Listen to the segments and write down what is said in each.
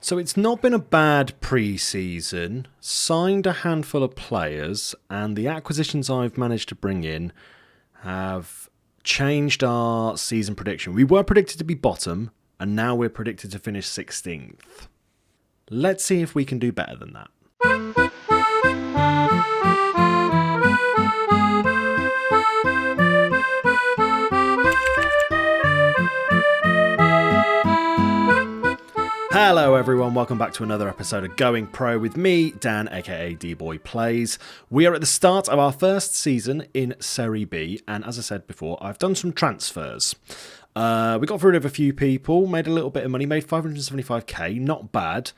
So it's not been a bad pre-season, signed a handful of players, and the acquisitions I've managed to bring in have changed our season prediction. We were predicted to be bottom, and now we're predicted to finish 16th. Let's see if we can do better than that. Hello everyone, welcome back to another episode of Going Pro with me, Dan, aka D-Boy Plays. We are at the start of our first season in Serie B, and as I said before, I've done some transfers. We got rid of a few people, made a little bit of money, made 575k, not bad.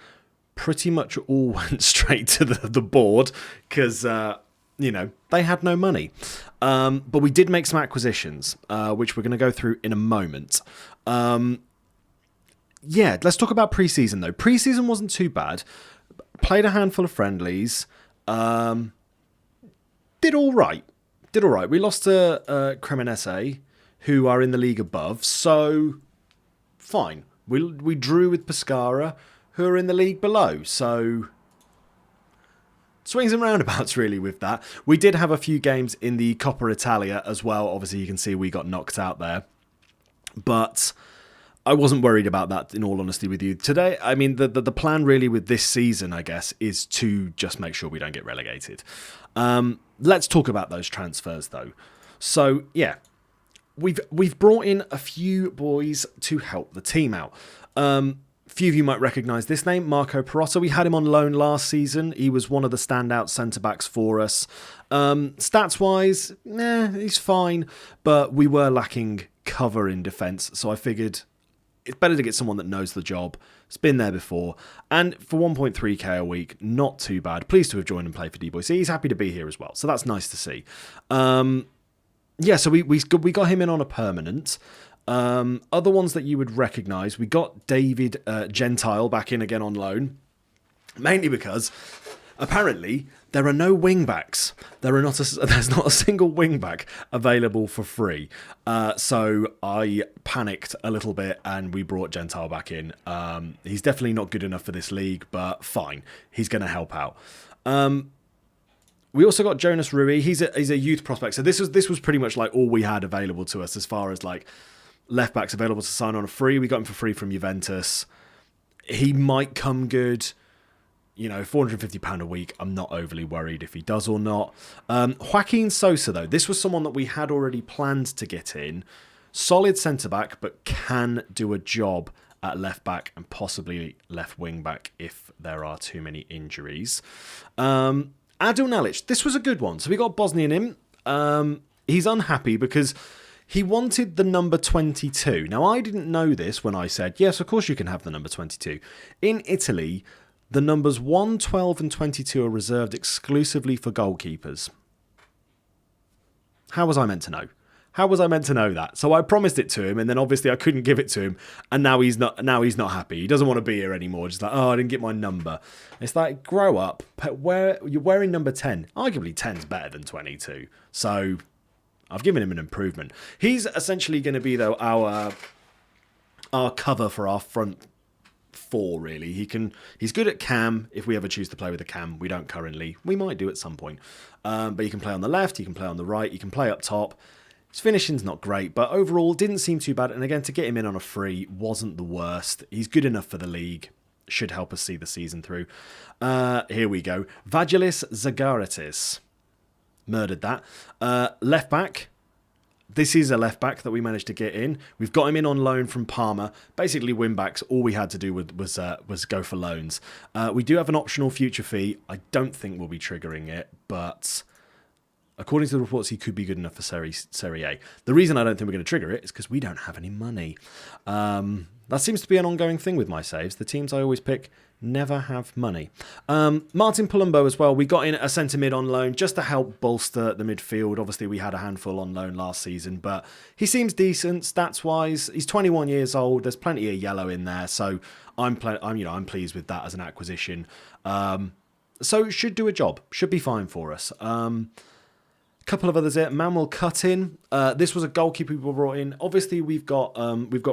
Pretty much all went straight to the board, because, they had no money. But we did make some acquisitions, which we're going to go through in a moment. Yeah, let's talk about pre-season though. Pre-season wasn't too bad. Played a handful of friendlies. Did all right. We lost to Cremonese, who are in the league above, so fine. We drew with Pescara, who are in the league below, so swings and roundabouts really with that. We did have a few games in the Coppa Italia as well. Obviously, you can see we got knocked out there, but I wasn't worried about that, in all honesty with you. Today, I mean, the plan really with this season, I guess, is to just make sure we don't get relegated. Let's talk about those transfers, though. So, yeah, we've brought in a few boys to help the team out. Few of you might recognise this name, Marco Perotta. We had him on loan last season. He was one of the standout centre-backs for us. Stats-wise, he's fine, but we were lacking cover in defence, so I figured it's better to get someone that knows the job. It's been there before. And for 1.3k a week, not too bad. Pleased to have joined and played for D-Boy. So he's happy to be here as well. So that's nice to see. So we got him in on a permanent. Other ones that you would recognise, we got David Gentile back in again on loan. Mainly because apparently there are no wing-backs. There's not a single wing-back available for free. So I panicked a little bit and we brought Gentile back in. He's definitely not good enough for this league, but fine. He's going to help out. We also got Jonas Rui. He's a youth prospect. So this was pretty much like all we had available to us as far as like left-backs available to sign on a free. We got him for free from Juventus. He might come good. £450 a week. I'm not overly worried if he does or not. Joaquin Sosa, though. This was someone that we had already planned to get in. Solid centre-back, but can do a job at left-back and possibly left wing-back if there are too many injuries. Adil Nalic. This was a good one. So we got Bosnian in. He's unhappy because he wanted the number 22. Now, I didn't know this when I said, yes, of course you can have the number 22. In Italy, the numbers 1, 12 and 22 are reserved exclusively for goalkeepers. How was I meant to know? How was I meant to know that? So I promised it to him, and then obviously I couldn't give it to him, and now he's not happy. He doesn't want to be here anymore. Just like, I didn't get my number. It's like, grow up. You're wearing number 10. Arguably 10's better than 22. So I've given him an improvement. He's essentially going to be, though, our cover for our front four, really. He's good at cam if we ever choose to play with a cam. We don't currently. We might do at some point. But you can play on the left, you can play on the right, you can play up top. His finishing's not great, but overall didn't seem too bad. And again, to get him in on a free wasn't the worst. He's good enough for the league. Should help us see the season through. Here we go. Vagelis Zagaritis. Murdered that. Left back. This is a left back that we managed to get in. We've got him in on loan from Parma. Basically, win backs. All we had to do was go for loans. We do have an optional future fee. I don't think we'll be triggering it, but according to the reports, he could be good enough for Serie A. The reason I don't think we're going to trigger it is because we don't have any money. That seems to be an ongoing thing with my saves. The teams I always pick never have money. Martin Palumbo as well. We got in a centre mid on loan just to help bolster the midfield. Obviously, we had a handful on loan last season, but he seems decent stats wise. He's 21 years old. There's plenty of yellow in there, so I'm pleased with that as an acquisition. So should do a job. Should be fine for us. Couple of others here. Manuel Cuttin. This was a goalkeeper we brought in. Obviously, we've got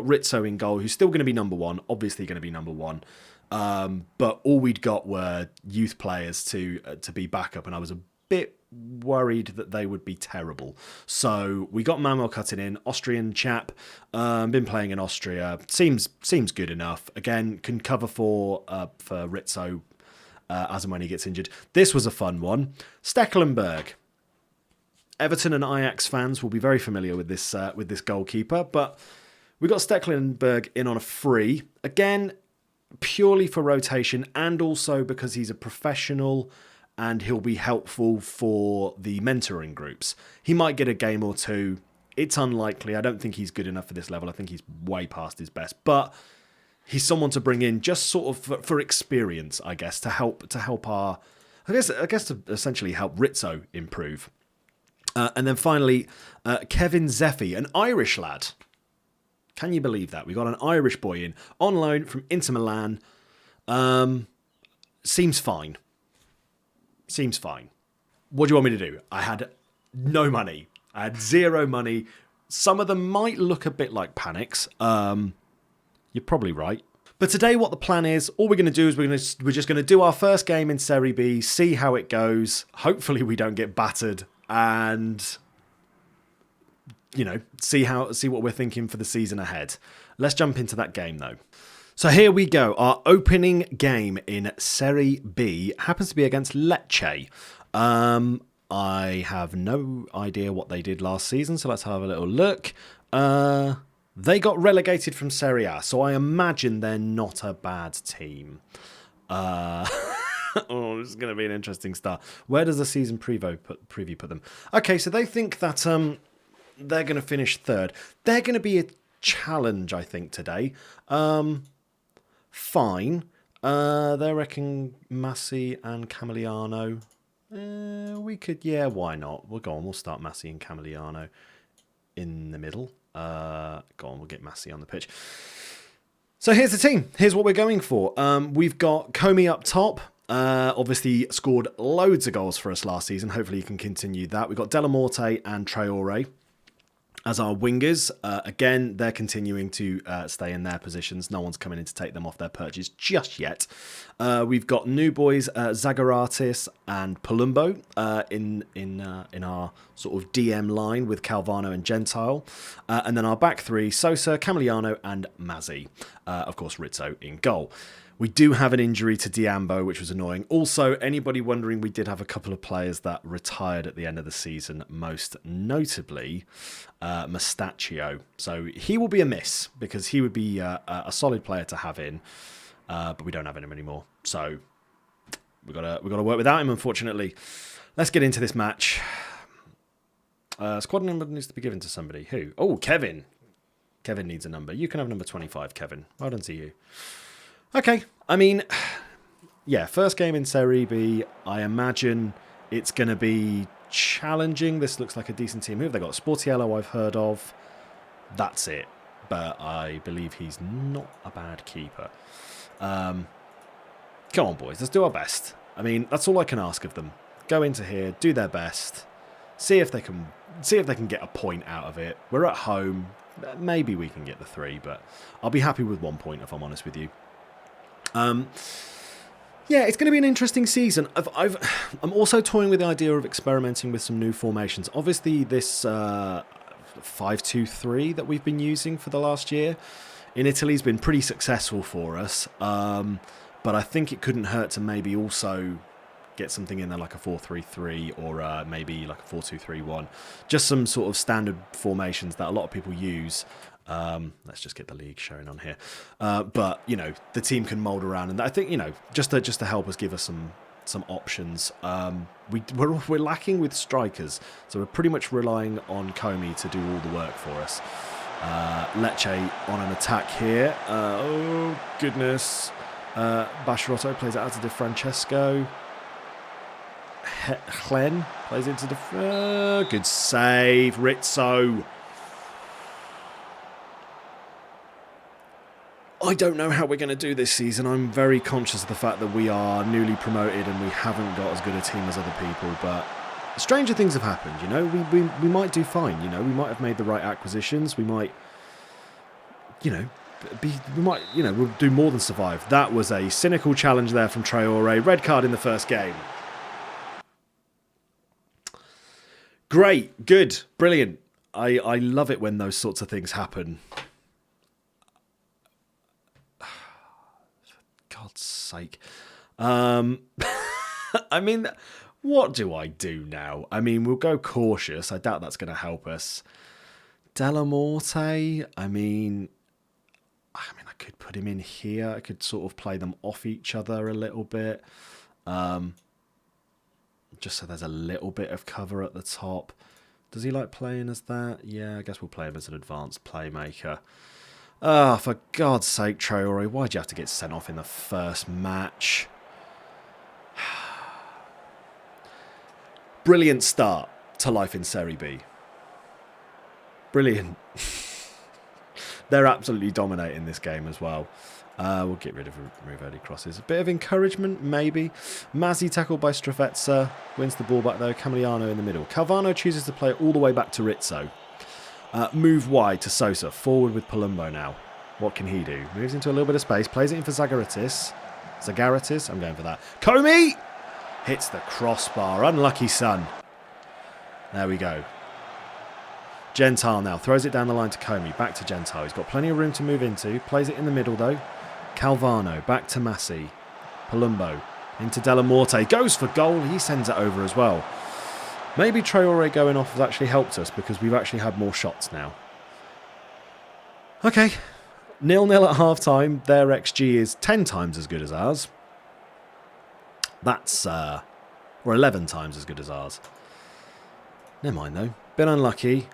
Rizzo in goal, who's still going to be number one. Obviously, going to be number one. But all we'd got were youth players to be backup, and I was a bit worried that they would be terrible. So we got Manuel cutting in, Austrian chap, been playing in Austria, seems good enough. Again, can cover for Rizzo as and when he gets injured. This was a fun one. Stekelenburg. Everton and Ajax fans will be very familiar with this goalkeeper, but we got Stekelenburg in on a free. Again, purely for rotation and also because he's a professional and he'll be helpful for the mentoring groups. He might get a game or two. It's unlikely. I don't think he's good enough for this level. I think he's way past his best, but he's someone to bring in just sort of for experience, I guess, to help our, I guess to essentially help Rizzo improve. And then finally, Kevin Zeffi, an Irish lad. Can you believe that? We got an Irish boy in on loan from Inter Milan. Seems fine. What do you want me to do? I had no money. I had zero money. Some of them might look a bit like panics. You're probably right. But today what the plan is, all we're going to do is we're just going to do our first game in Serie B, see how it goes. Hopefully we don't get battered and see what we're thinking for the season ahead. Let's jump into that game though. So here we go. Our opening game in Serie B happens to be against Lecce. I have no idea what they did last season, so let's have a little look. They got relegated from Serie A, so I imagine they're not a bad team. This is going to be an interesting start. Where does the season preview put them? Okay, so they think that they're going to finish third. They're going to be a challenge, I think, today. Fine. They reckon Massi and Camilliano. We could, why not? We'll go on. We'll start Massi and Camilliano in the middle. Go on, we'll get Massi on the pitch. So here's the team. Here's what we're going for. We've got Comey up top. Obviously scored loads of goals for us last season. Hopefully he can continue that. We've got Delamorte and Traore as our wingers. Again, they're continuing to stay in their positions. No one's coming in to take them off their perches just yet. We've got new boys, Zagaratis and Palumbo in our sort of DM line with Calvano and Gentile. And then our back three, Sosa, Camilliano and Mazzi. Of course, Rizzo in goal. We do have an injury to Diambo, which was annoying. Also, anybody wondering, we did have a couple of players that retired at the end of the season, most notably Mustachio. So he will be a miss because he would be a solid player to have in, but we don't have him anymore. So we've got to work without him, unfortunately. Let's get into this match. Squad number needs to be given to somebody. Who? Oh, Kevin. Kevin needs a number. You can have number 25, Kevin. Well done to you. Okay, I mean, first game in Serie B. I imagine it's going to be challenging. This looks like a decent team. Who have they got? Sportiello I've heard of. That's it. But I believe he's not a bad keeper. Come on, boys. Let's do our best. I mean, that's all I can ask of them. Go into here, do their best. See if they can get a point out of it. We're at home. Maybe we can get the 3, but I'll be happy with 1 point if I'm honest with you. It's going to be an interesting season. I'm also toying with the idea of experimenting with some new formations. Obviously, this 5-2-3 that we've been using for the last year in Italy has been pretty successful for us. But I think it couldn't hurt to maybe also get something in there like a 4-3-3 or maybe like a 4-2-3-1. Just some sort of standard formations that a lot of people use. Let's just get the league showing on here. But the team can mould around, and I think just to help us, give us some options. We're lacking with strikers, so we're pretty much relying on Comey to do all the work for us. Lecce on an attack here. Oh goodness! Basharotto plays it out to Di Francesco. Glenn plays into the good save, Rizzo. I don't know how we're going to do this season. I'm very conscious of the fact that we are newly promoted and we haven't got as good a team as other people, but stranger things have happened, we might do fine, we might have made the right acquisitions, we might, we might, we'll do more than survive. That was a cynical challenge there from Traore. Red card in the first game. Great, good, brilliant. I love it when those sorts of things happen. For God's sake. I mean, what do I do now? I mean, we'll go cautious. I doubt that's going to help us. Della Morte, I mean, I could put him in here. I could sort of play them off each other a little bit. Just so there's a little bit of cover at the top. Does he like playing as that? Yeah, I guess we'll play him as an advanced playmaker. Ah, for God's sake, Traore, why'd you have to get sent off in the first match? Brilliant start to life in Serie B. Brilliant. They're absolutely dominating this game as well. We'll get rid of remove early crosses. A bit of encouragement, maybe. Mazzi tackled by Strafezza. Wins the ball back though. Camilliano in the middle. Calvano chooses to play it all the way back to Rizzo. Move wide to Sosa. Forward with Palumbo now. What can he do? Moves into a little bit of space. Plays it in for Zagaritis. Zagaritis? I'm going for that. Comey! Hits the crossbar. Unlucky son. There we go. Gentile now. Throws it down the line to Comey. Back to Gentile. He's got plenty of room to move into. Plays it in the middle though. Calvano. Back to Massi. Palumbo. Into Della Morte. Goes for goal. He sends it over as well. Maybe Traore going off has actually helped us because we've actually had more shots now. Okay. 0-0 at half-time. Their XG is 10 times as good as ours. That's, or 11 times as good as ours. Never mind though. Been unlucky.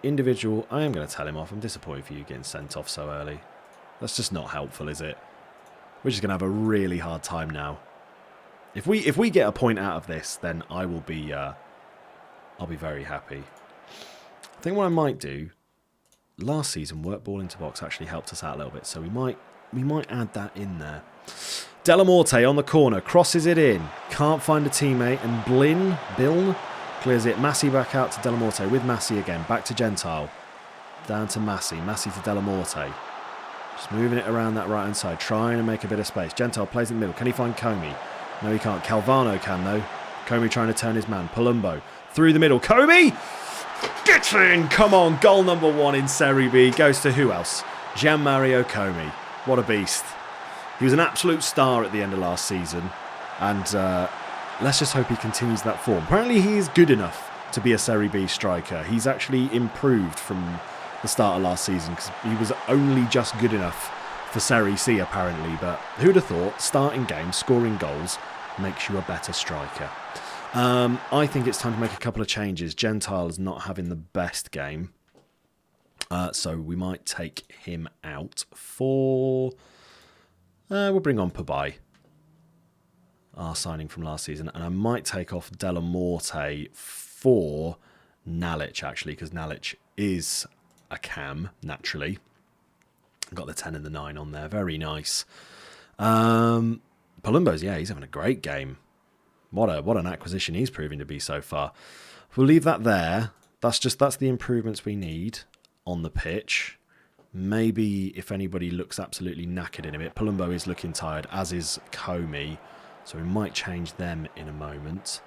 Individual, I am going to tell him off. I'm disappointed for you getting sent off so early. That's just not helpful, is it? We're just going to have a really hard time now. If we get a point out of this, then I will be, I'll be very happy. I think what I might do, last season, work ball into box actually helped us out a little bit, so we might add that in there. Della Morte on the corner, crosses it in, can't find a teammate, and Biln clears it. Massi back out to Della Morte with Massi again. Back to Gentile. Down to Massi. Massi to Della Morte. Just moving it around that right-hand side. Trying to make a bit of space. Gentile plays in the middle. Can he find Comey? No, he can't. Calvano can, though. Comey trying to turn his man. Palumbo. Through the middle. Comey! Get in! Come on. Goal number 1 in Serie B. Goes to who else? Gianmario Comey. What a beast. He was an absolute star at the end of last season. And... let's just hope he continues that form. Apparently he is good enough to be a Serie B striker. He's actually improved from the start of last season because he was only just good enough for Serie C apparently. But who'd have thought starting games, scoring goals makes you a better striker. I think it's time to make a couple of changes. Gentile is not having the best game. So we might take him out for... we'll bring on Pabai. Our signing from last season, and I might take off Della Morte for Nalic actually, because Nalic is a cam naturally. Got the 10 and the 9 on there, very nice. Palumbo's, yeah, he's having a great game. What an acquisition he's proving to be so far. We'll leave that there. That's the improvements we need on the pitch. Maybe if anybody looks absolutely knackered in a bit, Palumbo is looking tired, as is Comey. So we might change them in a moment.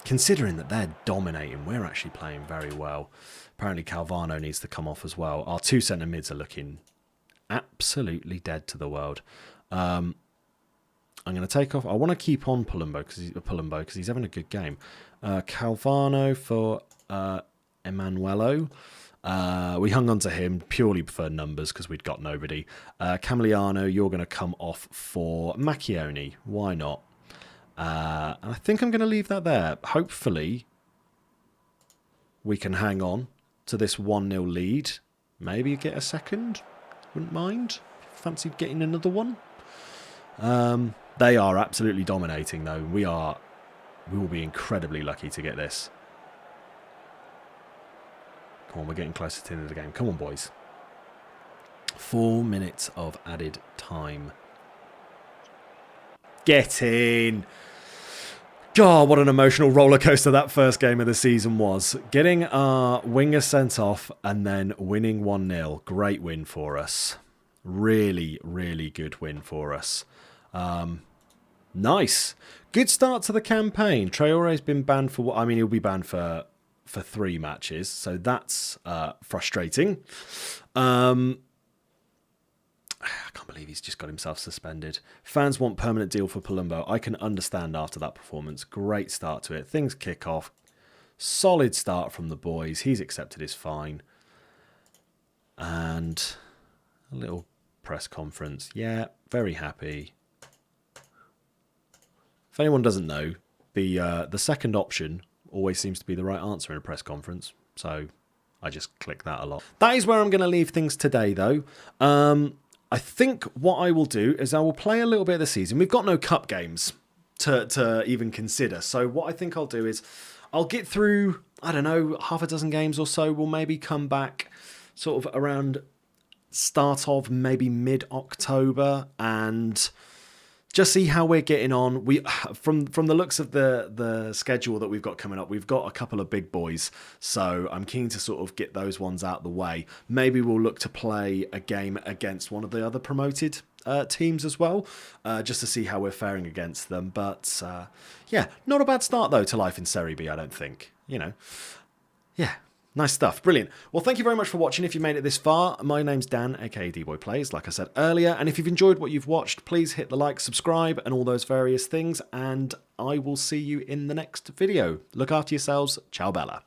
Considering that they're dominating, we're actually playing very well. Apparently Calvano needs to come off as well. Our 2 centre mids are looking absolutely dead to the world. I'm going to take off... I want to keep on Palumbo because he's having a good game. Calvano for Emanuelo. We hung on to him purely for numbers because we'd got nobody. Camilliano, you're going to come off for Macchioni. Why not? And I think I'm going to leave that there. Hopefully, we can hang on to this 1-0 lead. Maybe get a second. Wouldn't mind. Fancied getting another one. They are absolutely dominating, though. We will be incredibly lucky to get this. Come on, we're getting closer to the end of the game. Come on, boys. 4 minutes of added time. Get in. Oh, what an emotional roller coaster that first game of the season was. Getting our winger sent off and then winning 1-0. Great win for us. Really, really good win for us. Nice. Good start to the campaign. Traore's been banned for, I mean, he'll be banned for 3 matches, so that's frustrating. I can't believe he's just got himself suspended. Fans want permanent deal for Palumbo. I can understand after that performance. Great start to it. Things kick off. Solid start from the boys. He's accepted his fine. And a little press conference. Yeah, very happy. If anyone doesn't know, the second option always seems to be the right answer in a press conference. So I just click that a lot. That is where I'm going to leave things today, though. I think what I will do is I will play a little bit of the season. We've got no cup games to even consider. So what I think I'll do is I'll get through, I don't know, half a dozen games or so. We'll maybe come back sort of around start of maybe mid-October and just see how we're getting on. We from the looks of the schedule that we've got coming up, we've got a couple of big boys, so I'm keen to sort of get those ones out the way. Maybe we'll look to play a game against one of the other promoted teams as well, just to see how we're faring against them. But yeah, not a bad start though to life in Serie B, I don't think. You know, yeah. Nice stuff. Brilliant. Well, thank you very much for watching. If you made it this far, my name's Dan, aka D-Boy Plays, like I said earlier. And if you've enjoyed what you've watched, please hit the like, subscribe, and all those various things. And I will see you in the next video. Look after yourselves. Ciao, Bella.